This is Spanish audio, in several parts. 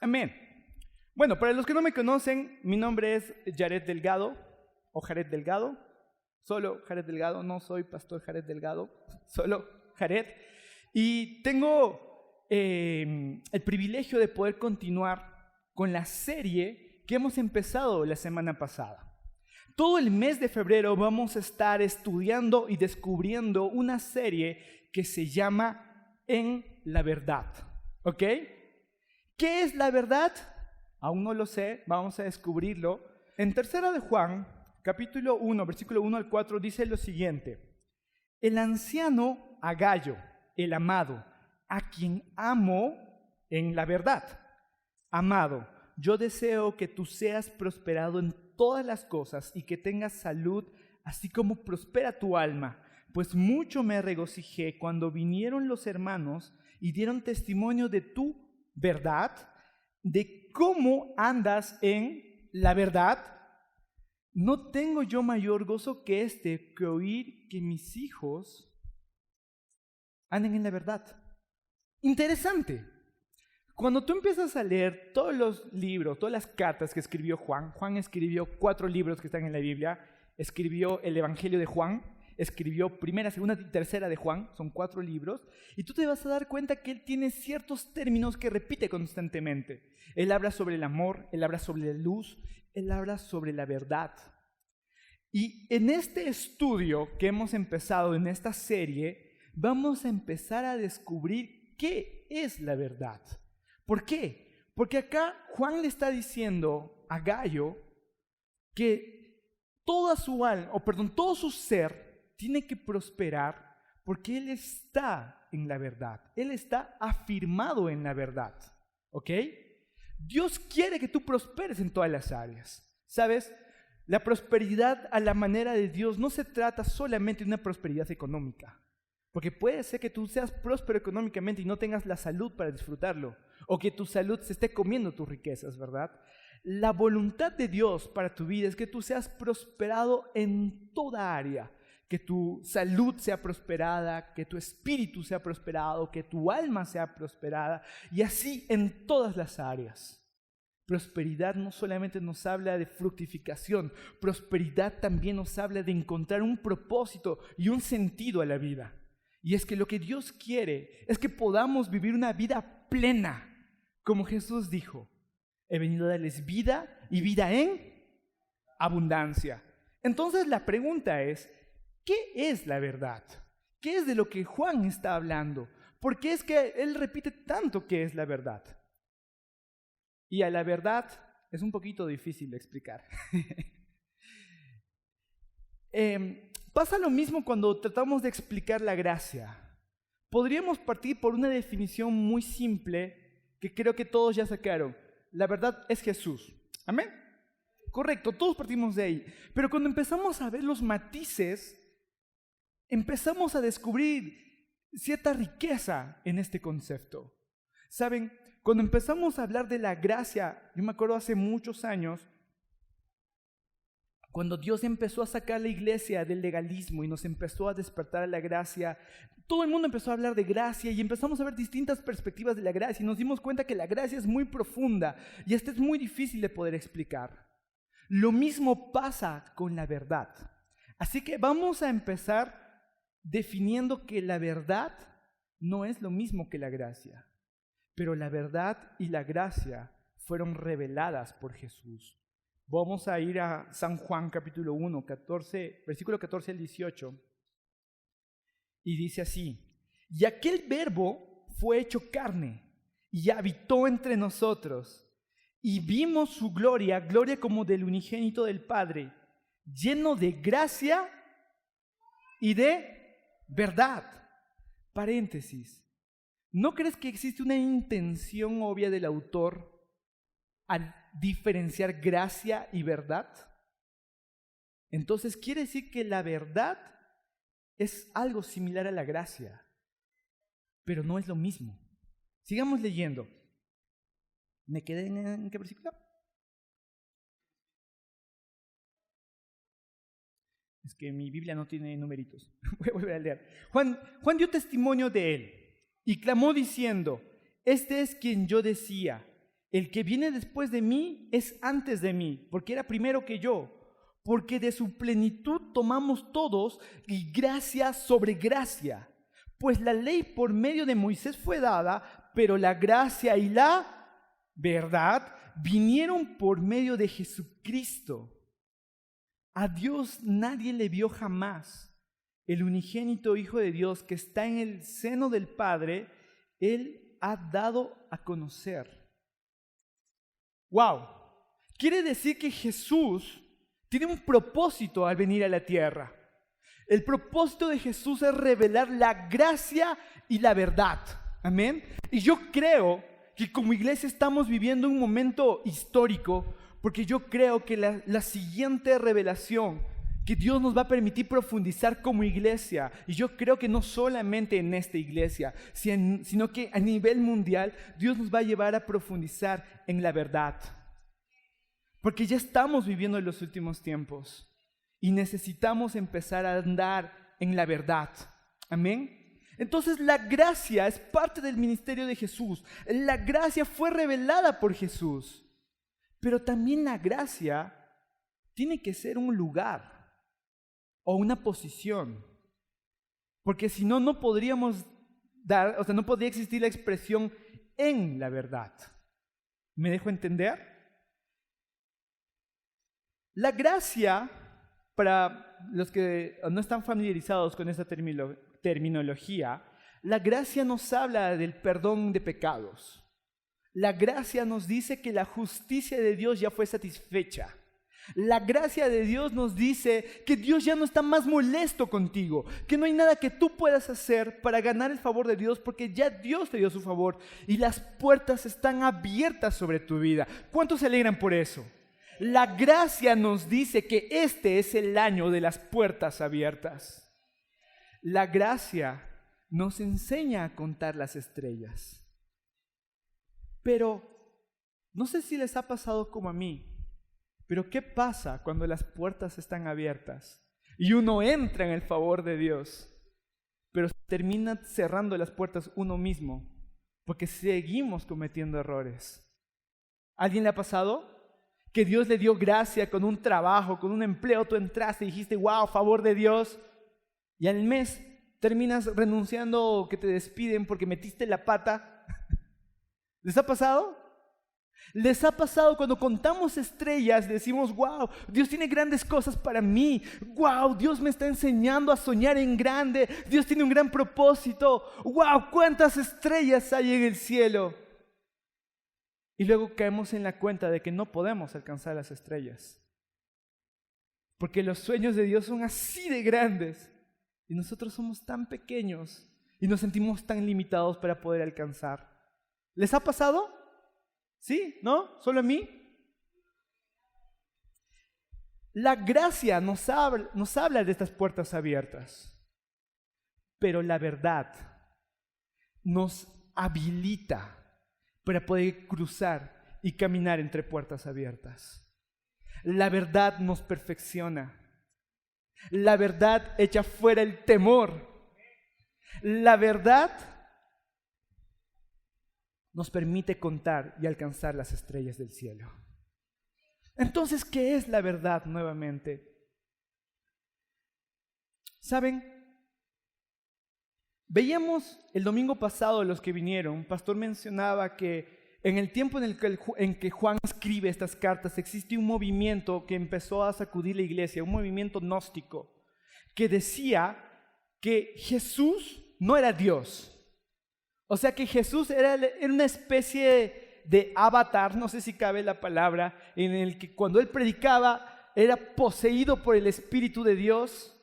Amén. Bueno, para los que no me conocen, mi nombre es Jared Delgado, o Jared Delgado, solo Jared Delgado, no soy pastor Jared Delgado, solo Jared. Y tengo el privilegio de poder continuar con la serie que hemos empezado la semana pasada. Todo el mes de febrero vamos a estar estudiando y descubriendo una serie que se llama En la Verdad. ¿Ok? ¿Qué es la verdad? Aún no lo sé, vamos a descubrirlo. En 3 de Juan, capítulo 1, versículo 1 al 4, dice lo siguiente. El anciano Agayo, el amado, a quien amo en la verdad. Amado, yo deseo que tú seas prosperado en todas las cosas y que tengas salud, así como prospera tu alma. Pues mucho me regocijé cuando vinieron los hermanos y dieron testimonio de tu verdad, de cómo andas en la verdad. No tengo yo mayor gozo que que oír que mis hijos anden en la verdad. Interesante. Cuando tú empiezas a leer todos los libros, todas las cartas que escribió Juan escribió 4 libros que están en la Biblia, escribió el Evangelio de Juan, escribió 1, 2 y 3 de Juan, son 4 libros, y tú te vas a dar cuenta que él tiene ciertos términos que repite constantemente. Él habla sobre el amor, él habla sobre la luz, él habla sobre la verdad. Y en este estudio que hemos empezado en esta serie, vamos a empezar a descubrir qué es la verdad. ¿Por qué? Porque acá Juan le está diciendo a Gayo que todo su ser tiene que prosperar porque él está en la verdad. Él está afirmado en la verdad. ¿Ok? Dios quiere que tú prosperes en todas las áreas. ¿Sabes? La prosperidad a la manera de Dios no se trata solamente de una prosperidad económica. Porque puede ser que tú seas próspero económicamente y no tengas la salud para disfrutarlo. O que tu salud se esté comiendo tus riquezas, ¿verdad? La voluntad de Dios para tu vida es que tú seas prosperado en toda área. Que tu salud sea prosperada, que tu espíritu sea prosperado, que tu alma sea prosperada. Y así en todas las áreas. Prosperidad no solamente nos habla de fructificación. Prosperidad también nos habla de encontrar un propósito y un sentido a la vida. Y es que lo que Dios quiere es que podamos vivir una vida plena. Como Jesús dijo, he venido a darles vida y vida en abundancia. Entonces la pregunta es, ¿qué es la verdad? ¿Qué es de lo que Juan está hablando? ¿Por qué es que él repite tanto qué es la verdad? Y a la verdad es un poquito difícil de explicar. Pasa lo mismo cuando tratamos de explicar la gracia. Podríamos partir por una definición muy simple que creo que todos ya sacaron. La verdad es Jesús. ¿Amén? Correcto, todos partimos de ahí. Pero cuando empezamos a ver los matices, empezamos a descubrir cierta riqueza en este concepto. ¿Saben? Cuando empezamos a hablar de la gracia, yo me acuerdo hace muchos años, cuando Dios empezó a sacar a la iglesia del legalismo y nos empezó a despertar a la gracia, todo el mundo empezó a hablar de gracia y empezamos a ver distintas perspectivas de la gracia y nos dimos cuenta que la gracia es muy profunda y esta es muy difícil de poder explicar. Lo mismo pasa con la verdad. Así que vamos a empezar definiendo que la verdad no es lo mismo que la gracia, pero la verdad y la gracia fueron reveladas por Jesús. Vamos a ir a San Juan capítulo 1, versículo 14 al 18. Y dice así, y aquel verbo fue hecho carne y habitó entre nosotros. Y vimos su gloria, gloria como del unigénito del Padre, lleno de gracia y de verdad. Paréntesis. ¿No crees que existe una intención obvia del autor al diferenciar gracia y verdad? Entonces quiere decir que la verdad es algo similar a la gracia, pero no es lo mismo. Sigamos leyendo. ¿Me quedé en qué versículo? Es que mi Biblia no tiene numeritos. Voy a volver a leer. Juan dio testimonio de él y clamó diciendo, este es quien yo decía, el que viene después de mí es antes de mí, porque era primero que yo. Porque de su plenitud tomamos todos y gracia sobre gracia. Pues la ley por medio de Moisés fue dada, pero la gracia y la verdad vinieron por medio de Jesucristo. A Dios nadie le vio jamás. El unigénito Hijo de Dios que está en el seno del Padre, Él ha dado a conocer. ¡Wow! Quiere decir que Jesús tiene un propósito al venir a la tierra. El propósito de Jesús es revelar la gracia y la verdad. Amén. Y yo creo que como iglesia estamos viviendo un momento histórico, porque yo creo que la siguiente revelación que Dios nos va a permitir profundizar como iglesia, y yo creo que no solamente en esta iglesia, sino que a nivel mundial, Dios nos va a llevar a profundizar en la verdad. Porque ya estamos viviendo en los últimos tiempos y necesitamos empezar a andar en la verdad. Amén. Entonces la gracia es parte del ministerio de Jesús. La gracia fue revelada por Jesús. Pero también la gracia tiene que ser un lugar o una posición. Porque si no, no podríamos no podría existir la expresión en la verdad. ¿Me dejo entender? La gracia, para los que no están familiarizados con esa terminología, la gracia nos habla del perdón de pecados. La gracia nos dice que la justicia de Dios ya fue satisfecha. La gracia de Dios nos dice que Dios ya no está más molesto contigo, que no hay nada que tú puedas hacer para ganar el favor de Dios, porque ya Dios te dio su favor y las puertas están abiertas sobre tu vida. ¿Cuántos se alegran por eso? La gracia nos dice que este es el año de las puertas abiertas. La gracia nos enseña a contar las estrellas. Pero no sé si les ha pasado como a mí, pero ¿qué pasa cuando las puertas están abiertas y uno entra en el favor de Dios, pero termina cerrando las puertas uno mismo porque seguimos cometiendo errores? ¿Alguien le ha pasado? Que Dios le dio gracia con un trabajo, con un empleo, tú entraste y dijiste, wow, favor de Dios, y al mes terminas renunciando o que te despiden porque metiste la pata. ¿Les ha pasado? ¿Les ha pasado cuando contamos estrellas, decimos, wow, Dios tiene grandes cosas para mí, wow, Dios me está enseñando a soñar en grande, Dios tiene un gran propósito, wow, cuántas estrellas hay en el cielo? Y luego caemos en la cuenta de que no podemos alcanzar las estrellas. Porque los sueños de Dios son así de grandes y nosotros somos tan pequeños y nos sentimos tan limitados para poder alcanzar. ¿Les ha pasado? ¿Sí? ¿No? ¿Solo a mí? La gracia nos habla de estas puertas abiertas, pero la verdad nos habilita para poder cruzar y caminar entre puertas abiertas. La verdad nos perfecciona. La verdad echa fuera el temor. La verdad nos permite contar y alcanzar las estrellas del cielo. Entonces, ¿qué es la verdad nuevamente? ¿Saben? Veíamos el domingo pasado, los que vinieron, un pastor mencionaba que en el tiempo en que Juan escribe estas cartas existe un movimiento que empezó a sacudir la iglesia, un movimiento gnóstico, que decía que Jesús no era Dios. O sea que Jesús era una especie de avatar, no sé si cabe la palabra, en el que cuando él predicaba era poseído por el Espíritu de Dios.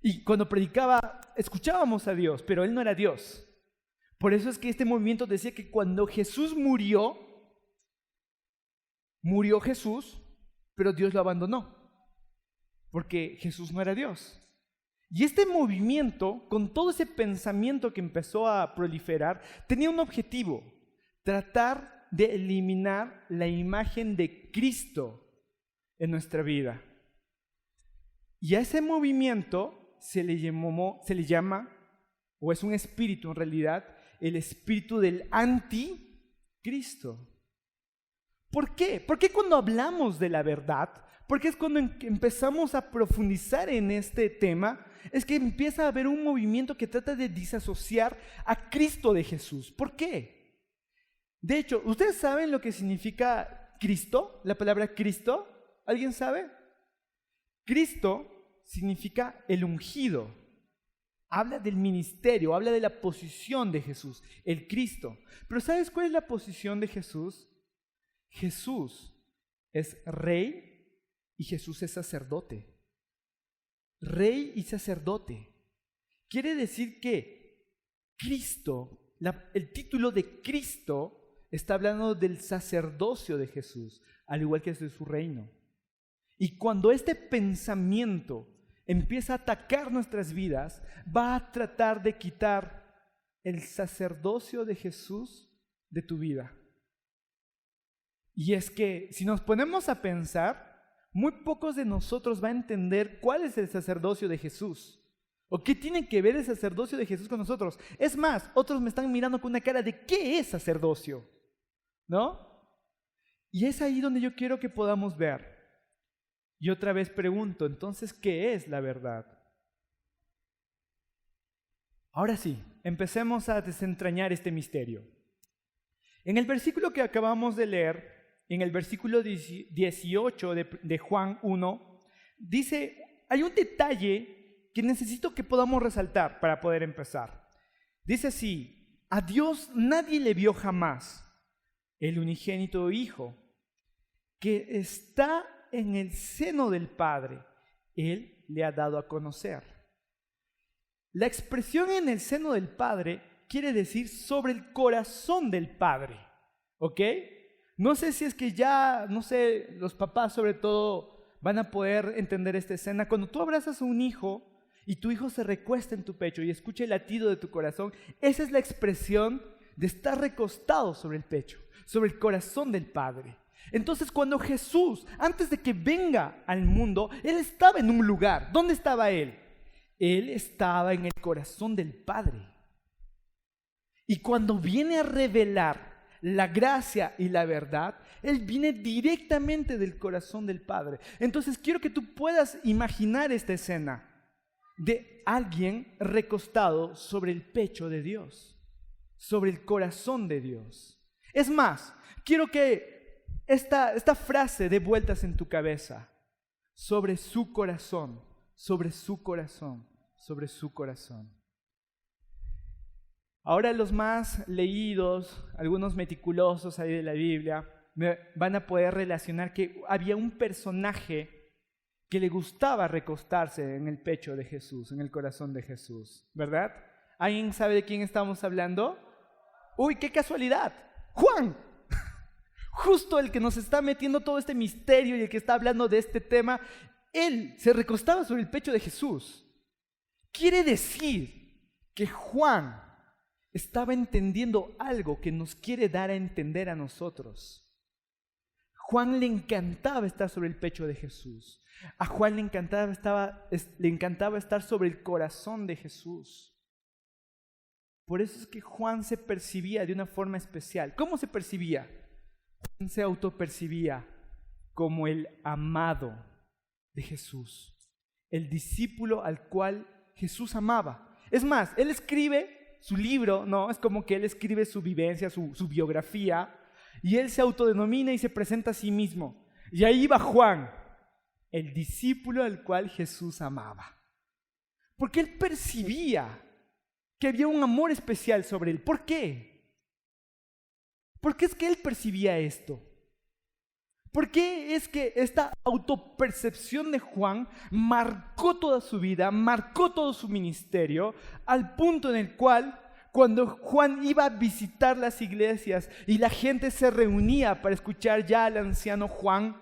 Y cuando predicaba, escuchábamos a Dios, pero Él no era Dios. Por eso es que este movimiento decía que cuando Jesús murió Jesús, pero Dios lo abandonó, porque Jesús no era Dios. Y este movimiento, con todo ese pensamiento que empezó a proliferar, tenía un objetivo: tratar de eliminar la imagen de Cristo en nuestra vida. Y a ese movimiento se le llama, o es un espíritu en realidad, el espíritu del anticristo. ¿Por qué? Porque cuando hablamos de la verdad, porque es cuando empezamos a profundizar en este tema, es que empieza a haber un movimiento que trata de disasociar a Cristo de Jesús. ¿Por qué? De hecho, ¿ustedes saben lo que significa Cristo? La palabra Cristo. ¿Alguien sabe? Cristo significa el ungido. Habla del ministerio, habla de la posición de Jesús, el Cristo. Pero ¿sabes cuál es la posición de Jesús? Jesús es rey y Jesús es sacerdote. Rey y sacerdote. Quiere decir que Cristo, el título de Cristo está hablando del sacerdocio de Jesús, al igual que de su reino. Y cuando este pensamiento empieza a atacar nuestras vidas, va a tratar de quitar el sacerdocio de Jesús de tu vida. Y es que si nos ponemos a pensar, muy pocos de nosotros van a entender cuál es el sacerdocio de Jesús o qué tiene que ver el sacerdocio de Jesús con nosotros. Es más, otros me están mirando con una cara de ¿qué es sacerdocio? ¿No? Y es ahí donde yo quiero que podamos ver. Y otra vez pregunto, entonces, ¿qué es la verdad? Ahora sí, empecemos a desentrañar este misterio. En el versículo que acabamos de leer, en el versículo 18 de Juan 1, dice, hay un detalle que necesito que podamos resaltar para poder empezar. Dice así, a Dios nadie le vio jamás, el unigénito Hijo, que está en el seno del Padre, Él le ha dado a conocer. La expresión en el seno del Padre quiere decir sobre el corazón del Padre, ¿ok? No sé si es que ya, los papás sobre todo van a poder entender esta escena. Cuando tú abrazas a un hijo y tu hijo se recuesta en tu pecho y escucha el latido de tu corazón, esa es la expresión de estar recostado sobre el pecho, sobre el corazón del Padre. Entonces, cuando Jesús, antes de que venga al mundo, Él estaba en un lugar. ¿Dónde estaba Él? Él estaba en el corazón del Padre. Y cuando viene a revelar la gracia y la verdad, Él viene directamente del corazón del Padre. Entonces, quiero que tú puedas imaginar esta escena de alguien recostado sobre el pecho de Dios, sobre el corazón de Dios. Es más, quiero que esta frase dé vueltas en tu cabeza. Sobre su corazón, sobre su corazón, sobre su corazón. Ahora los más leídos, algunos meticulosos ahí de la Biblia, van a poder relacionar que había un personaje que le gustaba recostarse en el pecho de Jesús, en el corazón de Jesús, ¿verdad? ¿Alguien sabe de quién estamos hablando? ¡Uy, qué casualidad! ¡Juan! Justo el que nos está metiendo todo este misterio y el que está hablando de este tema, él se recostaba sobre el pecho de Jesús. Quiere decir que Juan estaba entendiendo algo que nos quiere dar a entender a nosotros. Juan le encantaba estar sobre el pecho de Jesús. A Juan le encantaba estar sobre el corazón de Jesús. Por eso es que Juan se percibía de una forma especial. ¿Cómo se percibía? Juan se autopercibía como el amado de Jesús, el discípulo al cual Jesús amaba. Es más, él escribe su libro, ¿no? Es como que él escribe su vivencia, su biografía, y él se autodenomina y se presenta a sí mismo. Y ahí va Juan, el discípulo al cual Jesús amaba. Porque él percibía que había un amor especial sobre él. ¿Por qué? ¿Por qué es que él percibía esto? ¿Por qué es que esta autopercepción de Juan marcó toda su vida, marcó todo su ministerio, al punto en el cual, cuando Juan iba a visitar las iglesias y la gente se reunía para escuchar ya al anciano Juan,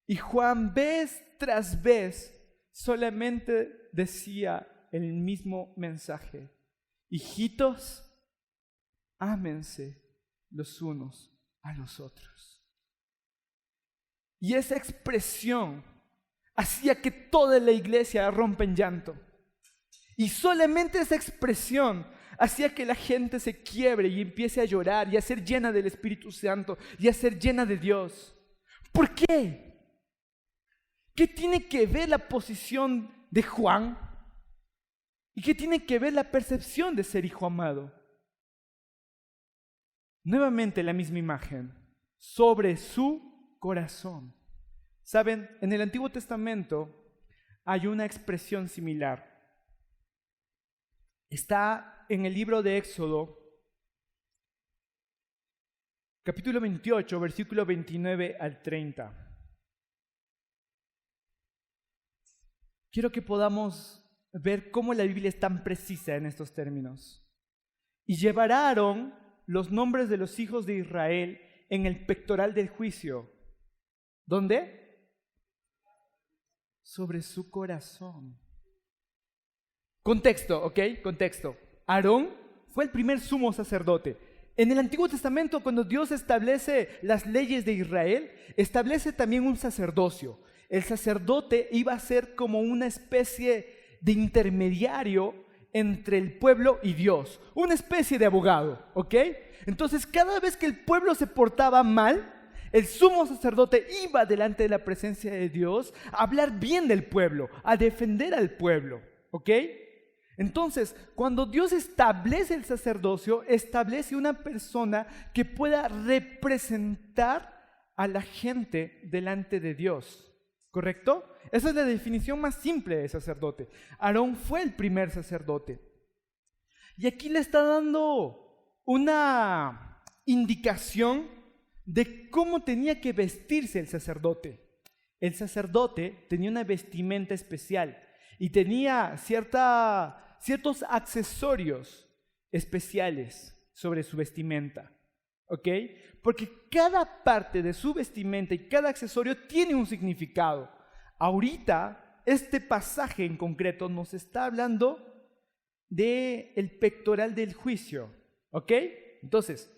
y Juan vez tras vez solamente decía el mismo mensaje: hijitos, ámense los unos a los otros. Y esa expresión hacía que toda la iglesia rompa en llanto. Y solamente esa expresión hacía que la gente se quiebre y empiece a llorar y a ser llena del Espíritu Santo y a ser llena de Dios. ¿Por qué? ¿Qué tiene que ver la posición de Juan? ¿Y qué tiene que ver la percepción de ser hijo amado? Nuevamente la misma imagen, sobre su corazón. Saben, en el Antiguo Testamento hay una expresión similar. Está en el libro de Éxodo, capítulo 28, versículo 29 al 30. Quiero que podamos ver cómo la Biblia es tan precisa en estos términos. Y llevará a Aarón los nombres de los hijos de Israel en el pectoral del juicio. ¿Dónde? Sobre su corazón. Contexto, ¿ok? Contexto. Aarón fue el primer sumo sacerdote. En el Antiguo Testamento, cuando Dios establece las leyes de Israel, establece también un sacerdocio. El sacerdote iba a ser como una especie de intermediario entre el pueblo y Dios, una especie de abogado, ¿ok? Entonces, cada vez que el pueblo se portaba mal, el sumo sacerdote iba delante de la presencia de Dios a hablar bien del pueblo, a defender al pueblo, ¿ok? Entonces, cuando Dios establece el sacerdocio, establece una persona que pueda representar a la gente delante de Dios. ¿Correcto? Esa es la definición más simple de sacerdote. Aarón fue el primer sacerdote. Y aquí le está dando una indicación de cómo tenía que vestirse el sacerdote. El sacerdote tenía una vestimenta especial y tenía ciertos accesorios especiales sobre su vestimenta. ¿Ok? Porque cada parte de su vestimenta y cada accesorio tiene un significado. Ahorita, este pasaje en concreto nos está hablando del pectoral del juicio. ¿Ok? Entonces,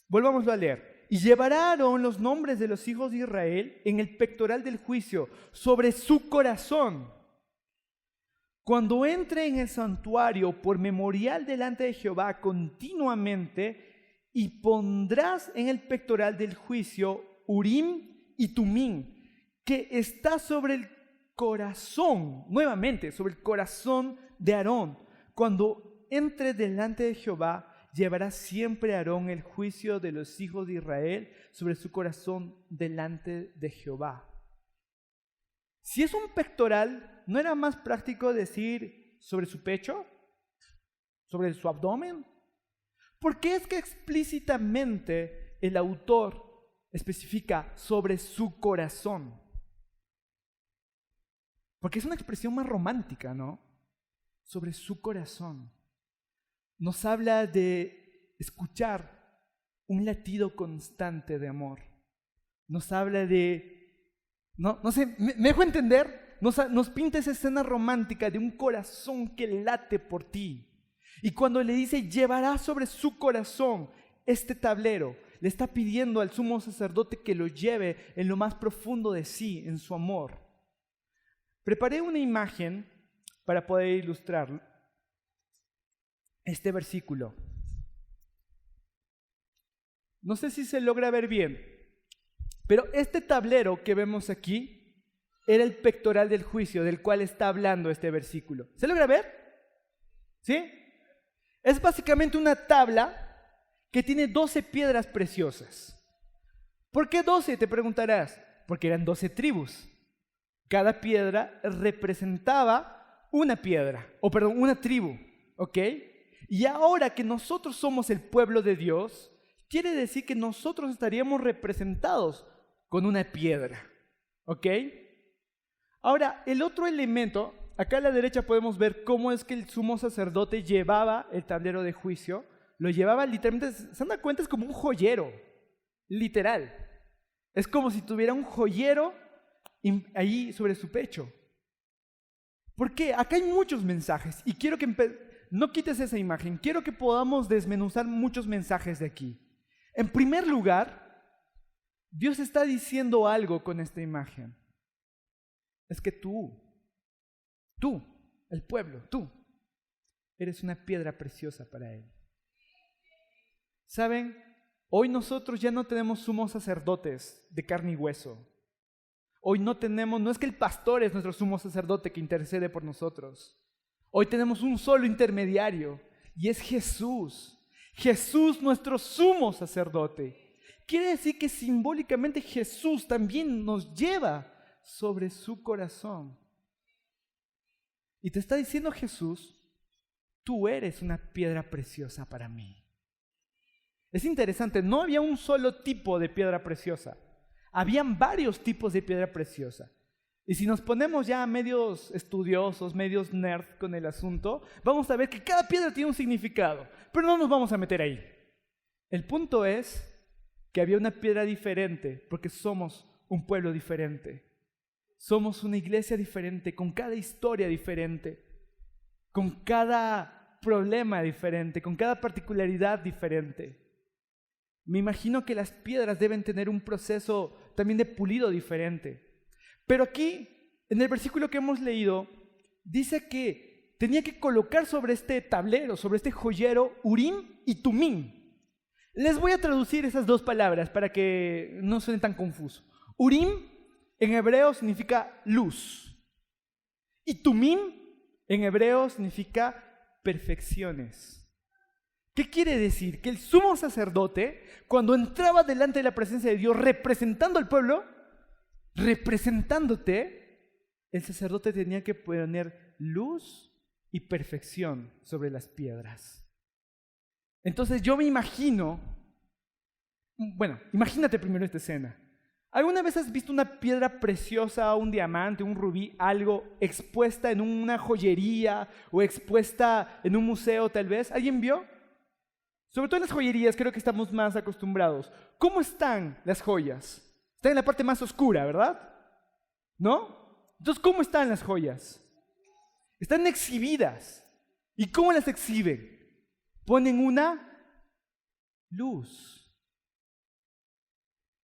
volvámoslo a leer. Y llevará a Aarón los nombres de los hijos de Israel en el pectoral del juicio sobre su corazón. Cuando entre en el santuario por memorial delante de Jehová continuamente, y pondrás en el pectoral del juicio Urim y Tumim, que está sobre el corazón, nuevamente, sobre el corazón de Aarón. Cuando entre delante de Jehová, llevará siempre Aarón el juicio de los hijos de Israel sobre su corazón delante de Jehová. Si es un pectoral, ¿no era más práctico decir sobre su pecho? ¿Sobre su abdomen? ¿Por qué es que explícitamente el autor especifica sobre su corazón? Porque es una expresión más romántica, ¿no? Sobre su corazón. Nos habla de escuchar un latido constante de amor. Nos habla de, no sé, ¿me dejo entender? Nos pinta esa escena romántica de un corazón que late por ti. Y cuando le dice, llevará sobre su corazón este tablero, le está pidiendo al sumo sacerdote que lo lleve en lo más profundo de sí, en su amor. Preparé una imagen para poder ilustrar este versículo. No sé si se logra ver bien, pero este tablero que vemos aquí era el pectoral del juicio del cual está hablando este versículo. ¿Se logra ver? ¿Sí? Es básicamente una tabla que tiene 12 piedras preciosas. ¿Por qué 12? Te preguntarás. Porque eran 12 tribus. Cada piedra representaba una piedra, una tribu, ¿ok? Y ahora que nosotros somos el pueblo de Dios, quiere decir que nosotros estaríamos representados con una piedra, ¿ok? Ahora, el otro elemento, acá a la derecha podemos ver cómo es que el sumo sacerdote llevaba el tablero de juicio. Lo llevaba literalmente, ¿se dan cuenta? Es como un joyero, literal. Es como si tuviera un joyero ahí sobre su pecho. ¿Por qué? Acá hay muchos mensajes y quiero que no quites esa imagen. Quiero que podamos desmenuzar muchos mensajes de aquí. En primer lugar, Dios está diciendo algo con esta imagen. Es que tú, el pueblo, tú, eres una piedra preciosa para Él. ¿Saben? Hoy nosotros ya no tenemos sumos sacerdotes de carne y hueso. Hoy no es que el pastor es nuestro sumo sacerdote que intercede por nosotros. Hoy tenemos un solo intermediario y es Jesús. Jesús, nuestro sumo sacerdote. Quiere decir que simbólicamente Jesús también nos lleva sobre su corazón. Y te está diciendo Jesús, tú eres una piedra preciosa para mí. Es interesante, no había un solo tipo de piedra preciosa. Habían varios tipos de piedra preciosa. Y si nos ponemos ya medios estudiosos, medios nerd con el asunto, vamos a ver que cada piedra tiene un significado. Pero no nos vamos a meter ahí. El punto es que había una piedra diferente porque somos un pueblo diferente. Somos una iglesia diferente, con cada historia diferente, con cada problema diferente, con cada particularidad diferente. Me imagino que las piedras deben tener un proceso también de pulido diferente. Pero aquí, en el versículo que hemos leído, dice que tenía que colocar sobre este tablero, sobre este joyero, Urim y Tumim. Les voy a traducir esas dos palabras para que no suene tan confuso. Urim en hebreo significa luz. Y Tumim en hebreo significa perfecciones. ¿Qué quiere decir? Que el sumo sacerdote, cuando entraba delante de la presencia de Dios representando al pueblo, representándote, el sacerdote tenía que poner luz y perfección sobre las piedras. Entonces yo me imagino, imagínate primero esta escena. ¿Alguna vez has visto una piedra preciosa, un diamante, un rubí, algo expuesta en una joyería o expuesta en un museo tal vez? ¿Alguien vio? Sobre todo en las joyerías creo que estamos más acostumbrados. ¿Cómo están las joyas? Están en la parte más oscura, ¿verdad? ¿No? Entonces, ¿cómo están las joyas? Están exhibidas. ¿Y cómo las exhiben? Ponen una luz.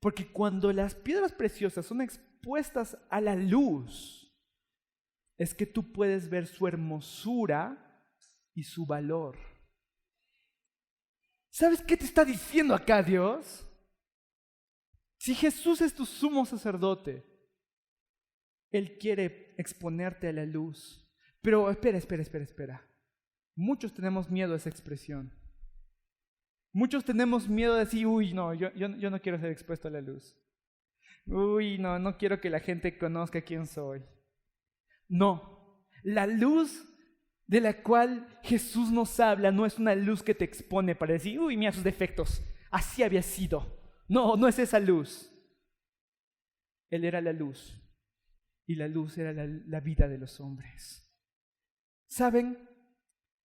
Porque cuando las piedras preciosas son expuestas a la luz, es que tú puedes ver su hermosura y su valor. ¿Sabes qué te está diciendo acá Dios? Si Jesús es tu sumo sacerdote, Él quiere exponerte a la luz. Pero espera. Muchos tenemos miedo a esa expresión. Muchos tenemos miedo de decir, yo no quiero ser expuesto a la luz. No quiero que la gente conozca quién soy. No, la luz de la cual Jesús nos habla no es una luz que te expone para decir, mira sus defectos, así había sido. No es esa luz. Él era la luz y la luz era la vida de los hombres. ¿Saben?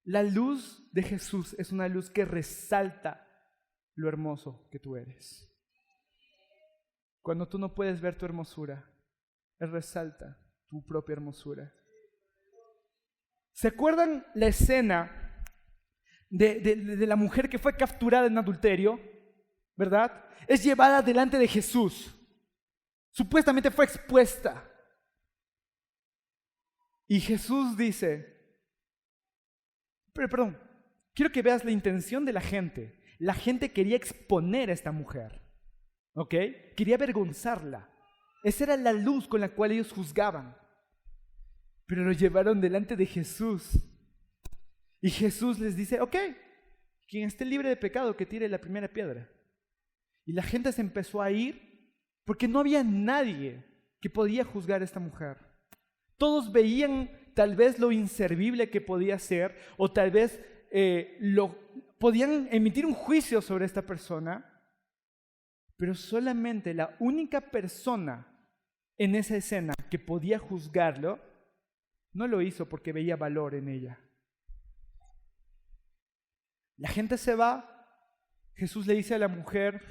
La luz de Jesús es una luz que resalta lo hermoso que tú eres. Cuando tú no puedes ver tu hermosura, Él resalta tu propia hermosura. ¿Se acuerdan la escena de la mujer que fue capturada en adulterio? ¿Verdad? Es llevada delante de Jesús. Supuestamente fue expuesta. Y Jesús dice, perdón, quiero que veas la intención de la gente. La gente quería exponer a esta mujer, ¿ok? Quería avergonzarla. Esa era la luz con la cual ellos juzgaban. Pero lo llevaron delante de Jesús. Y Jesús les dice, ok, quien esté libre de pecado que tire la primera piedra. Y la gente se empezó a ir porque no había nadie que podía juzgar a esta mujer. Todos veían tal vez lo inservible que podía ser, o tal vez podían emitir un juicio sobre esta persona, pero solamente la única persona en esa escena que podía juzgarlo, no lo hizo porque veía valor en ella. La gente se va, Jesús le dice a la mujer,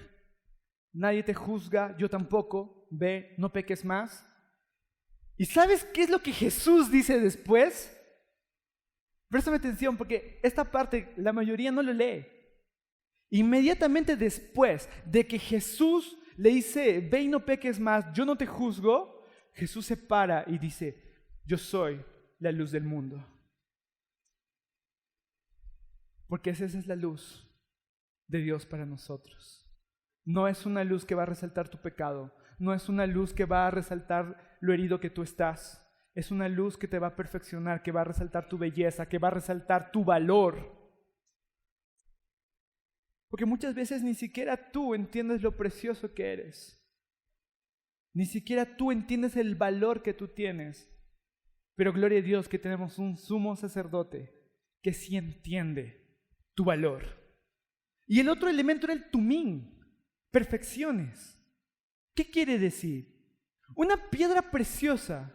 nadie te juzga, yo tampoco, ve, no peques más. ¿Y sabes qué es lo que Jesús dice después? Préstame atención porque esta parte la mayoría no lo lee. Inmediatamente después de que Jesús le dice, ve y no peques más, yo no te juzgo, Jesús se para y dice, yo soy la luz del mundo. Porque esa es la luz de Dios para nosotros. No es una luz que va a resaltar tu pecado. No es una luz que va a resaltar lo herido que tú estás. Es una luz que te va a perfeccionar, que va a resaltar tu belleza, que va a resaltar tu valor. Porque muchas veces ni siquiera tú entiendes lo precioso que eres. Ni siquiera tú entiendes el valor que tú tienes. Pero gloria a Dios que tenemos un sumo sacerdote que sí entiende tu valor. Y el otro elemento era el tumín, perfecciones. ¿Qué quiere decir? Una piedra preciosa,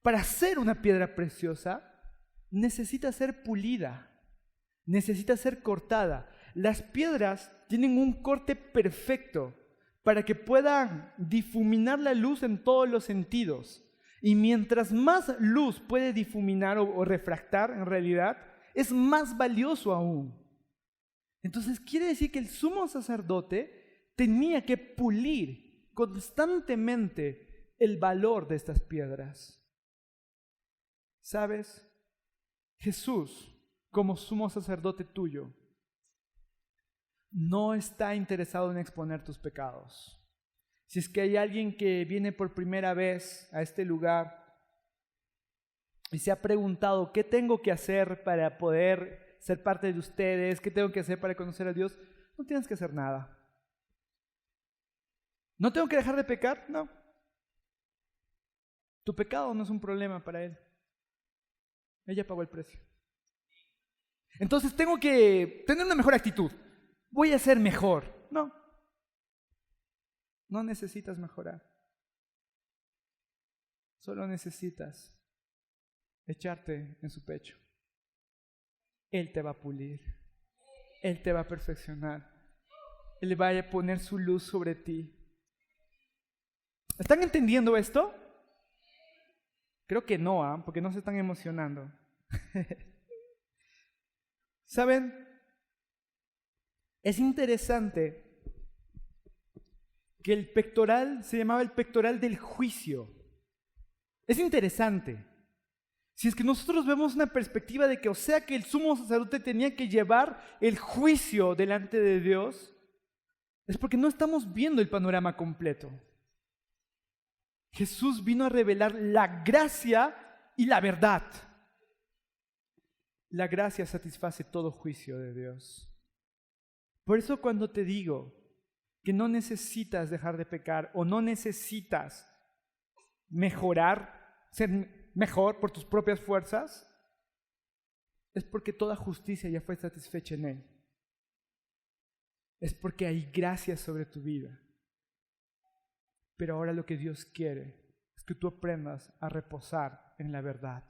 para ser una piedra preciosa, necesita ser pulida, necesita ser cortada. Las piedras tienen un corte perfecto para que puedan difuminar la luz en todos los sentidos. Y mientras más luz puede difuminar o refractar en realidad, es más valioso aún. Entonces quiere decir que el sumo sacerdote tenía que pulir constantemente el valor de estas piedras. ¿Sabes? Jesús, como sumo sacerdote tuyo, no está interesado en exponer tus pecados. Si es que hay alguien que viene por primera vez a este lugar y se ha preguntado qué tengo que hacer para poder ser parte de ustedes, qué tengo que hacer para conocer a Dios, no tienes que hacer nada. ¿No tengo que dejar de pecar? No. Tu pecado no es un problema para Él. Ella pagó el precio. Entonces tengo que tener una mejor actitud. Voy a ser mejor. No. No necesitas mejorar. Solo necesitas echarte en su pecho. Él te va a pulir. Él te va a perfeccionar. Él va a poner su luz sobre ti. ¿Están entendiendo esto? Creo que no, porque no se están emocionando. ¿Saben? Es interesante que el pectoral se llamaba el pectoral del juicio. Es interesante. Si es que nosotros vemos una perspectiva de que, o sea, que el sumo sacerdote tenía que llevar el juicio delante de Dios, es porque no estamos viendo el panorama completo. Jesús vino a revelar la gracia y la verdad. La gracia satisface todo juicio de Dios. Por eso cuando te digo que no necesitas dejar de pecar o no necesitas mejorar, ser mejor por tus propias fuerzas, es porque toda justicia ya fue satisfecha en Él. Es porque hay gracia sobre tu vida. Pero ahora lo que Dios quiere es que tú aprendas a reposar en la verdad.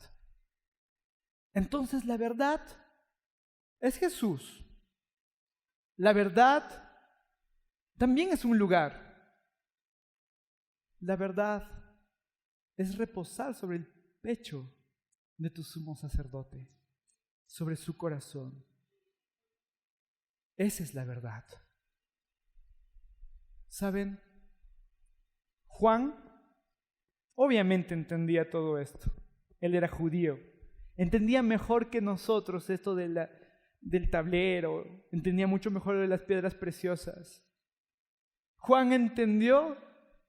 Entonces la verdad es Jesús. La verdad también es un lugar. La verdad es reposar sobre el pecho de tu sumo sacerdote, sobre su corazón. Esa es la verdad. ¿Saben? Juan obviamente entendía todo esto. Él era judío. Entendía mejor que nosotros esto del tablero. Entendía mucho mejor de las piedras preciosas. Juan entendió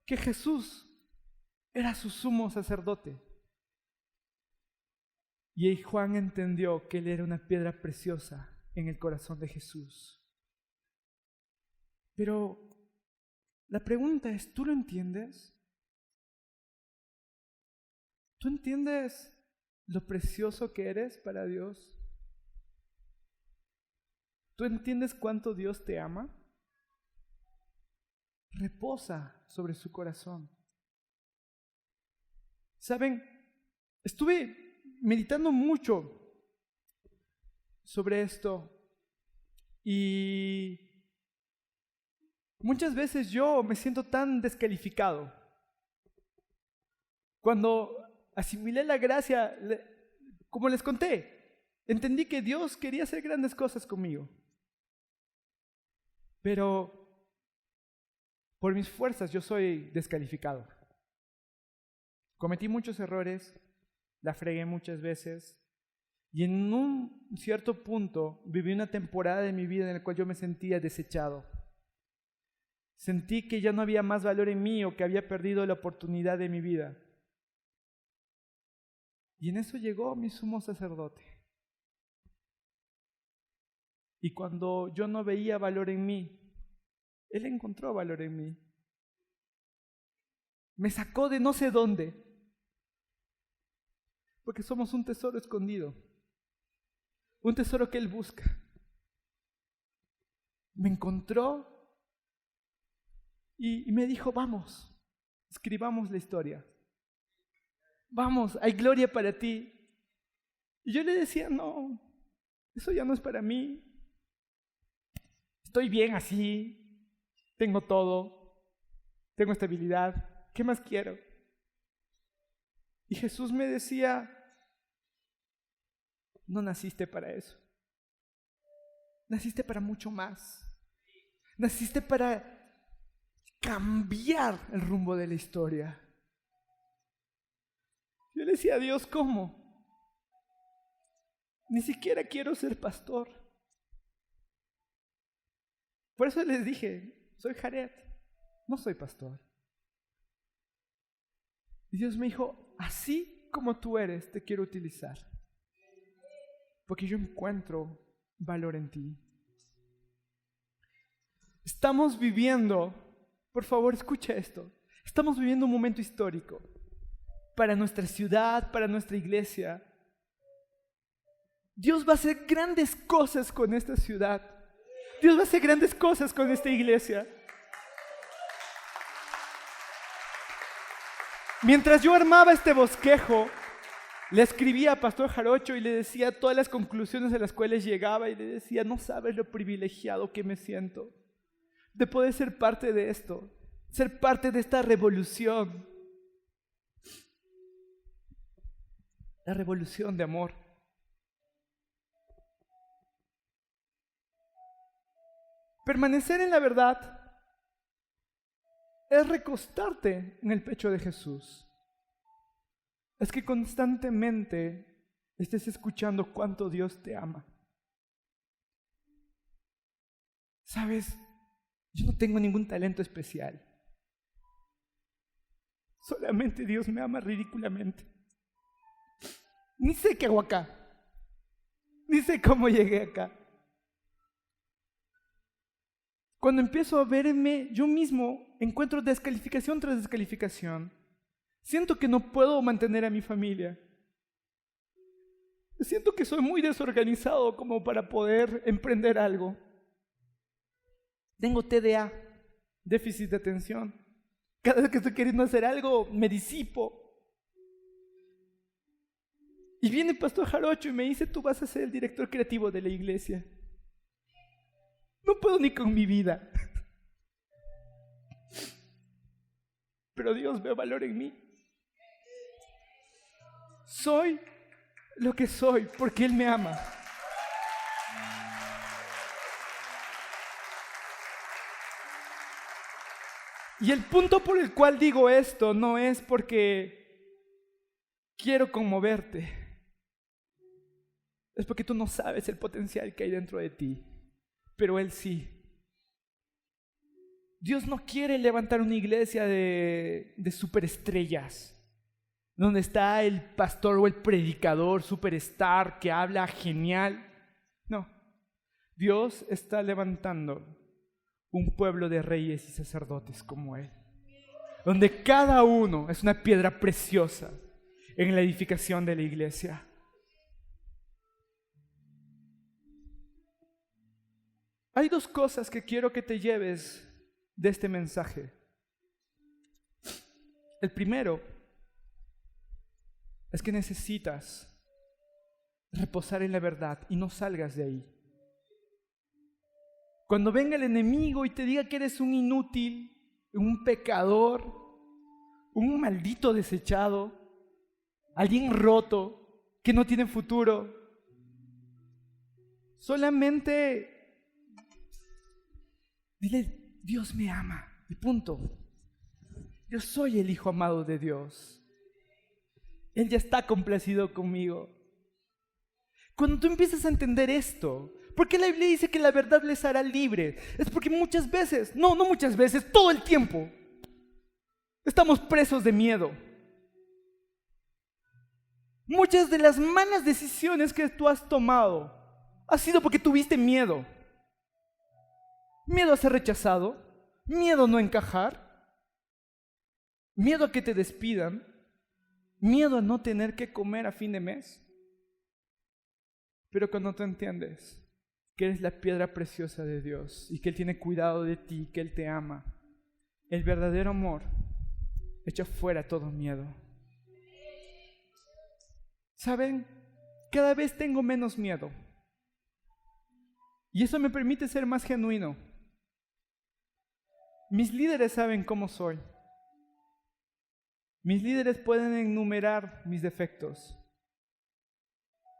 que Jesús era su sumo sacerdote. Y Juan entendió que él era una piedra preciosa en el corazón de Jesús. Pero la pregunta es, ¿tú lo entiendes? ¿Tú entiendes lo precioso que eres para Dios? ¿Tú entiendes cuánto Dios te ama? Reposa sobre su corazón. ¿Saben? Estuve meditando mucho sobre esto y muchas veces yo me siento tan descalificado. Cuando asimilé la gracia, como les conté, entendí que Dios quería hacer grandes cosas conmigo. Pero por mis fuerzas yo soy descalificado. Cometí muchos errores, la fregué muchas veces Y en un cierto punto viví una temporada de mi vida en la cual yo me sentía desechado. Sentí que ya no había más valor en mí o que había perdido la oportunidad de mi vida. Y en eso llegó mi sumo sacerdote. Y cuando yo no veía valor en mí, Él encontró valor en mí. Me sacó de no sé dónde, porque somos un tesoro escondido, un tesoro que Él busca. Me encontró y me dijo, vamos, escribamos la historia. Vamos, hay gloria para ti. Y yo le decía, no, eso ya no es para mí. Estoy bien así, tengo todo, tengo estabilidad. ¿Qué más quiero? Y Jesús me decía, no naciste para eso. Naciste para mucho más. Naciste para cambiar el rumbo de la historia. Yo le decía a Dios, ¿cómo? Ni siquiera quiero ser pastor. Por eso les dije, soy Jared, no soy pastor. Y Dios me dijo, así como tú eres, te quiero utilizar. Porque yo encuentro valor en ti. Estamos viviendo, por favor escucha esto, estamos viviendo un momento histórico para nuestra ciudad, para nuestra iglesia. Dios va a hacer grandes cosas con esta ciudad. Dios va a hacer grandes cosas con esta iglesia. Mientras yo armaba este bosquejo, le escribía a Pastor Jarocho y le decía todas las conclusiones a las cuales llegaba y le decía, no sabes lo privilegiado que me siento de poder ser parte de esto, ser parte de esta revolución. La revolución de amor. Permanecer en la verdad es recostarte en el pecho de Jesús. Es que constantemente estés escuchando cuánto Dios te ama. ¿Sabes? Yo no tengo ningún talento especial. Solamente Dios me ama ridículamente. Ni sé qué hago acá. Ni sé cómo llegué acá. Cuando empiezo a verme, yo mismo encuentro descalificación tras descalificación. Siento que no puedo mantener a mi familia. Siento que soy muy desorganizado como para poder emprender algo. Tengo TDA, déficit de atención. Cada vez que estoy queriendo hacer algo, me disipo. Y viene el Pastor Jarocho y me dice, tú vas a ser el director creativo de la iglesia. No puedo ni con mi vida. Pero Dios ve valor en mí. Soy lo que soy porque Él me ama. Y el punto por el cual digo esto no es porque quiero conmoverte. Es porque tú no sabes el potencial que hay dentro de ti. Pero Él sí. Dios no quiere levantar una iglesia de superestrellas, donde está el pastor o el predicador superstar que habla genial. No. Dios está levantando un pueblo de reyes y sacerdotes como Él, donde cada uno es una piedra preciosa en la edificación de la iglesia. Hay dos cosas que quiero que te lleves de este mensaje. El primero es que necesitas reposar en la verdad y no salgas de ahí. Cuando venga el enemigo y te diga que eres un inútil, un pecador, un maldito desechado, alguien roto, que no tiene futuro, solamente dile, Dios me ama, y punto. Yo soy el hijo amado de Dios. Él ya está complacido conmigo. Cuando tú empiezas a entender esto, ¿por qué la Biblia dice que la verdad les hará libres? Es porque muchas veces, no muchas veces, todo el tiempo, estamos presos de miedo. Muchas de las malas decisiones que tú has tomado ha sido porque tuviste miedo. Miedo a ser rechazado, miedo a no encajar, miedo a que te despidan, miedo a no tener que comer a fin de mes. Pero cuando tú entiendes que eres la piedra preciosa de Dios y que Él tiene cuidado de ti, que Él te ama, el verdadero amor echa fuera todo miedo. ¿Saben? Cada vez tengo menos miedo. Y eso me permite ser más genuino. Mis líderes saben cómo soy. Mis líderes pueden enumerar mis defectos.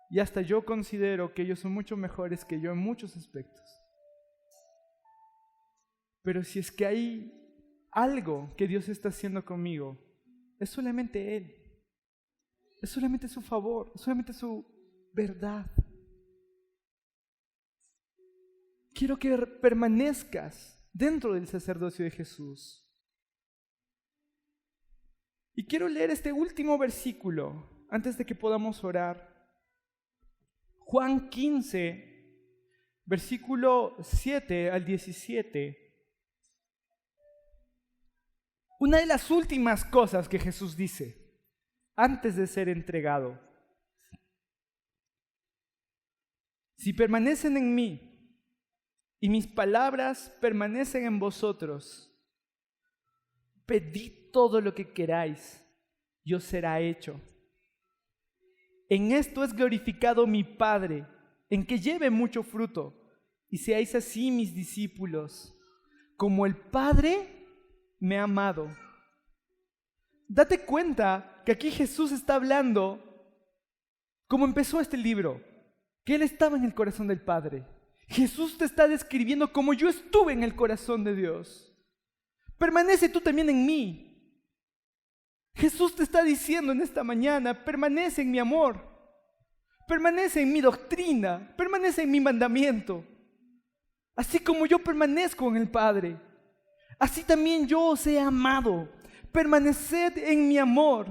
Y hasta yo considero que ellos son mucho mejores que yo en muchos aspectos. Pero si es que hay algo que Dios está haciendo conmigo, es solamente Él. Es solamente su favor, es solamente su verdad. Quiero que permanezcas dentro del sacerdocio de Jesús. Y quiero leer este último versículo antes de que podamos orar. Juan 15, versículo 7 al 17. Una de las últimas cosas que Jesús dice antes de ser entregado. Si permanecen en mí y mis palabras permanecen en vosotros, pedid todo lo que queráis y os será hecho. En esto es glorificado mi Padre, en que lleve mucho fruto y seáis así mis discípulos, como el Padre me ha amado. Date cuenta que aquí Jesús está hablando como empezó este libro, que Él estaba en el corazón del Padre. Jesús te está describiendo como yo estuve en el corazón de Dios. Permanece tú también en mí. Jesús te está diciendo en esta mañana, permanece en mi amor, permanece en mi doctrina, permanece en mi mandamiento. Así como yo permanezco en el Padre, así también yo os he amado. Permaneced en mi amor.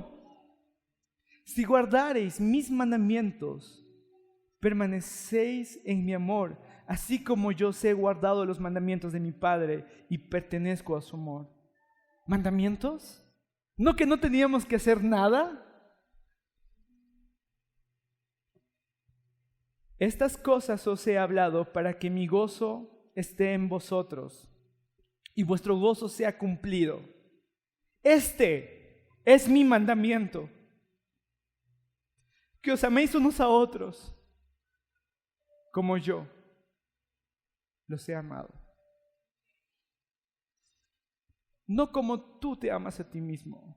Si guardareis mis mandamientos, permanecéis en mi amor, así como yo os he guardado los mandamientos de mi Padre y pertenezco a su amor. ¿Mandamientos? ¿No que no teníamos que hacer nada? Estas cosas os he hablado para que mi gozo esté en vosotros y vuestro gozo sea cumplido. Este es mi mandamiento, que os améis unos a otros como yo los he amado. No como tú te amas a ti mismo,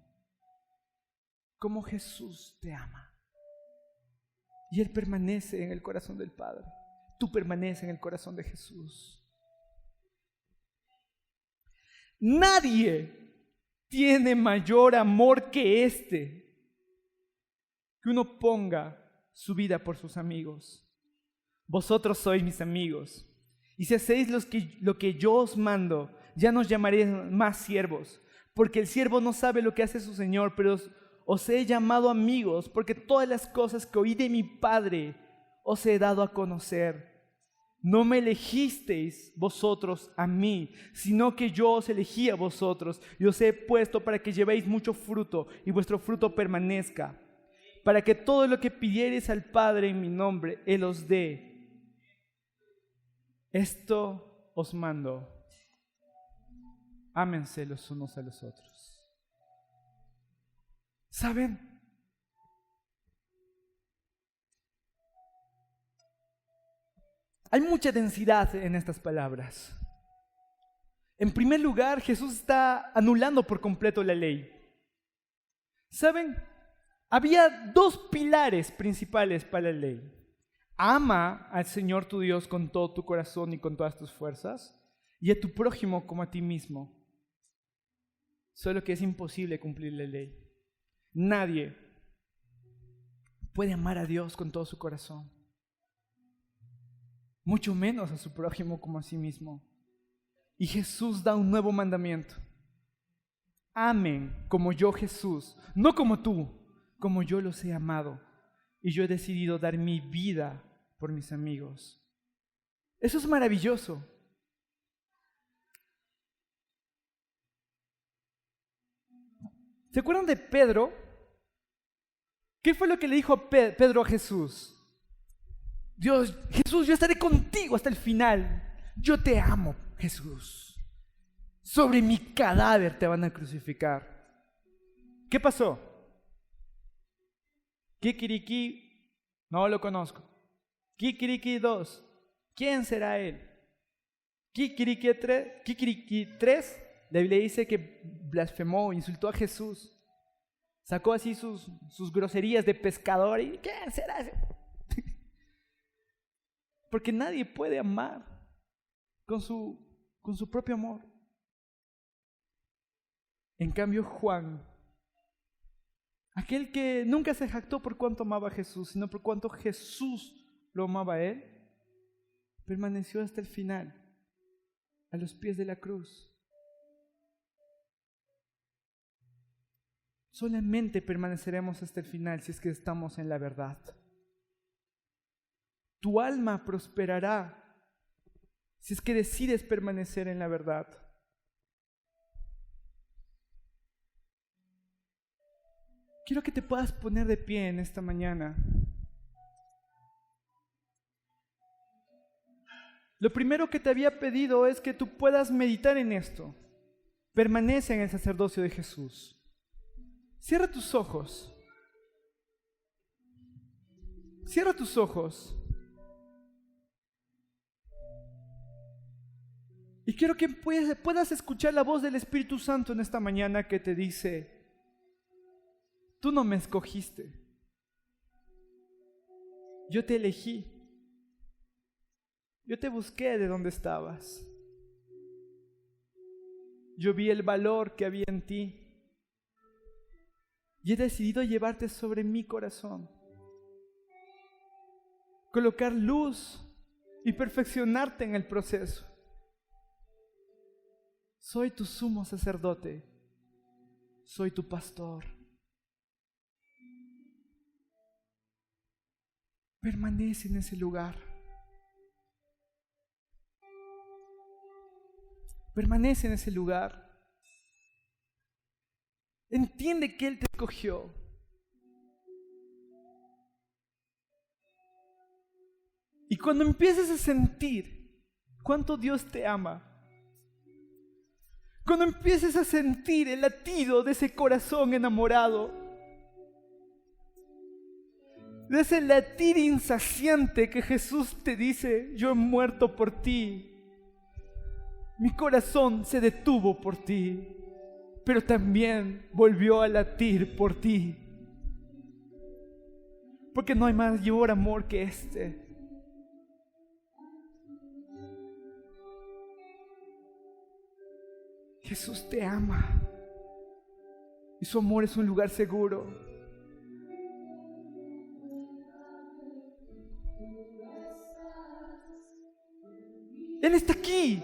como Jesús te ama. Y Él permanece en el corazón del Padre. Tú permaneces en el corazón de Jesús. Nadie tiene mayor amor que este, que uno ponga su vida por sus amigos. Vosotros sois mis amigos, y si hacéis lo que yo os mando, ya no os llamaré más siervos, porque el siervo no sabe lo que hace su Señor, pero os he llamado amigos, porque todas las cosas que oí de mi Padre os he dado a conocer. No me elegisteis vosotros a mí, sino que yo os elegí a vosotros y os he puesto para que llevéis mucho fruto y vuestro fruto permanezca, para que todo lo que pidiereis al Padre en mi nombre, Él os dé. Esto os mando: ámense los unos a los otros. ¿Saben? Hay mucha densidad en estas palabras. En primer lugar, Jesús está anulando por completo la ley. ¿Saben? Había dos pilares principales para la ley. Ama al Señor tu Dios con todo tu corazón y con todas tus fuerzas, y a tu prójimo como a ti mismo. Solo que es imposible cumplir la ley. Nadie puede amar a Dios con todo su corazón. mucho menos a su prójimo como a sí mismo. Y Jesús da un nuevo mandamiento. Amen como yo, Jesús, no como tú, como yo los he amado. Y yo he decidido dar mi vida por mis amigos. Eso es maravilloso. ¿Se acuerdan de Pedro? ¿Qué fue lo que le dijo Pedro a Jesús? Jesús, yo estaré contigo hasta el final. Yo te amo, Jesús. Sobre mi cadáver te van a crucificar. ¿Qué pasó? Kikiriki, no lo conozco. Kikiriki 2, ¿quién será él? Kikiriki 3, la Biblia dice que blasfemó, insultó a Jesús. Sacó así sus groserías de pescador. ¿Y qué será ese? Porque nadie puede amar con su propio amor. En cambio, Juan, aquel que nunca se jactó por cuánto amaba a Jesús, sino por cuánto Jesús lo amaba a él, permaneció hasta el final, a los pies de la cruz. Solamente permaneceremos hasta el final si es que estamos en la verdad. Tu alma prosperará si es que decides permanecer en la verdad. Quiero que te puedas poner de pie en esta mañana. Lo primero que te había pedido es que tú puedas meditar en esto. Permanece en el sacerdocio de Jesús. Cierra tus ojos. Cierra tus ojos. Y quiero que puedas escuchar la voz del Espíritu Santo en esta mañana que te dice: tú no me escogiste. Yo te elegí. Yo te busqué de donde estabas. Yo vi el valor que había en ti. Y he decidido llevarte sobre mi corazón. Colocar luz y perfeccionarte en el proceso. Soy tu sumo sacerdote. Soy tu pastor. Permanece en ese lugar. Permanece en ese lugar. Entiende que Él te escogió. Y cuando empieces a sentir cuánto Dios te ama, cuando empieces a sentir el latido de ese corazón enamorado, de ese latir insaciante que Jesús te dice: yo he muerto por ti, mi corazón se detuvo por ti, pero también volvió a latir por ti, porque no hay mayor amor que este. Jesús te ama y su amor es un lugar seguro. Él está aquí.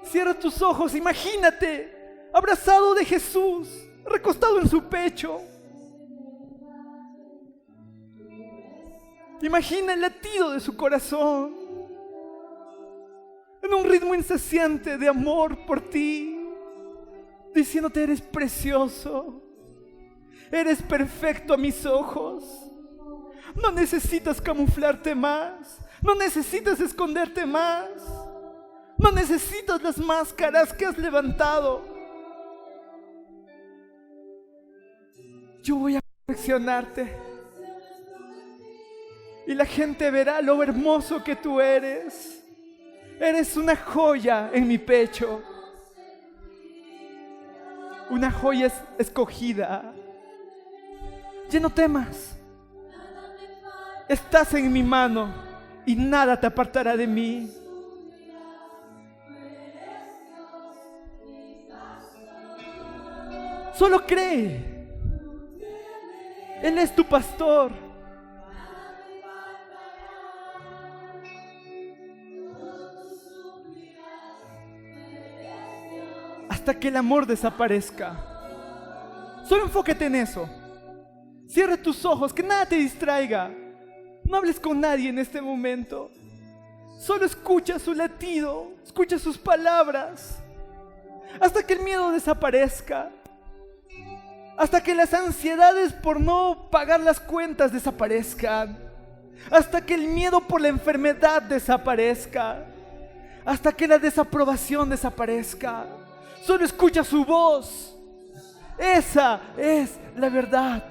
Cierra tus ojos, imagínate abrazado de Jesús, recostado en su pecho. Imagina el latido de su corazón, en un ritmo insaciante de amor por ti, diciéndote: eres precioso, eres perfecto a mis ojos. No necesitas camuflarte más, no necesitas esconderte más, no necesitas las máscaras que has levantado. Yo voy a perfeccionarte y la gente verá lo hermoso que tú eres. Eres una joya en mi pecho, una joya escogida. Ya no temas, estás en mi mano y nada te apartará de mí. Solo cree. Él es tu pastor. hasta que el amor desaparezca. Solo enfócate en eso. Cierra tus ojos, que nada te distraiga. No hables con nadie en este momento. Solo escucha su latido, escucha sus palabras, hasta que el miedo desaparezca, hasta que las ansiedades por no pagar las cuentas desaparezcan, hasta que el miedo por la enfermedad desaparezca, hasta que la desaprobación desaparezca. Solo escucha su voz. Esa es la verdad.